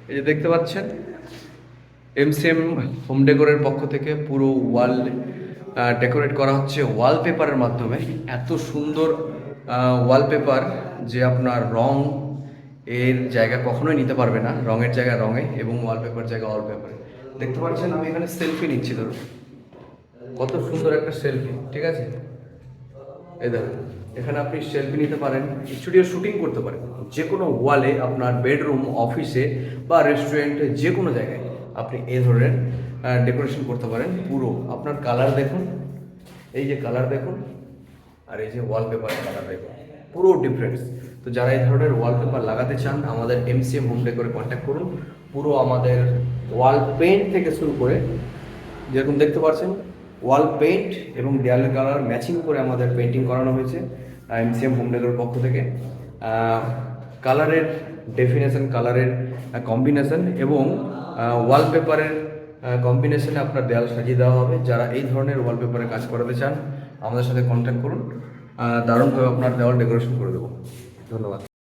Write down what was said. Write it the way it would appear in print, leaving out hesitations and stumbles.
এই যে দেখতে পাচ্ছেন এমসিএম হোম ডেকোরের পক্ষ থেকে পুরো ওয়াল ডেকোরেট করা হচ্ছে ওয়ালপেপারের মাধ্যমে। এত সুন্দর ওয়ালপেপার যে আপনার রং এর জায়গা কখনোই নিতে পারবে না, রঙের জায়গায় রঙে এবং ওয়ালপেপার জায়গা ওয়ালপেপারে। দেখতে পাচ্ছেন আমি এখানে সেলফি নিচ্ছি, ধরুন কত সুন্দর একটা সেলফি, ঠিক আছে? এই দেখুন, এখানে আপনি সেলফি নিতে পারেন, স্টুডিও শুটিং করতে পারেন, যে কোনো ওয়ালে আপনার বেডরুম, অফিসে বা রেস্টুরেন্টে, যে কোনো জায়গায় আপনি এই ধরনের ডেকোরেশন করতে পারেন। পুরো আপনার কালার দেখুন, এই যে কালার দেখুন, আর এই যে ওয়ালপেপার কালার দেখুন, পুরো ডিফারেন্স। তো যারা এই ধরনের ওয়ালপেপার লাগাতে চান আমাদের এমসিএম হোম ডেকোরে কন্ট্যাক্ট করুন। পুরো আমাদের ওয়াল পেইন্ট থেকে শুরু করে, যেরকম দেখতে পাচ্ছেন ওয়াল পেইন্ট এবং দেয়ালের কালার ম্যাচিং করে আমাদের পেন্টিং করানো হয়েছে এমসিএম হোম ডেকোরের পক্ষ থেকে। কালারের ডেফিনেশন, কালারের কম্বিনেশন এবং ওয়ালপেপারের কম্বিনেশনে আপনার দেয়াল সাজিয়ে দেওয়া হবে। যারা এই ধরনের ওয়ালপেপারে কাজ করাতে চান আমাদের সাথে কন্ট্যাক্ট করুন, দারুণভাবে আপনার দেওয়াল ডেকোরেশন করে দেবো। ধন্যবাদ।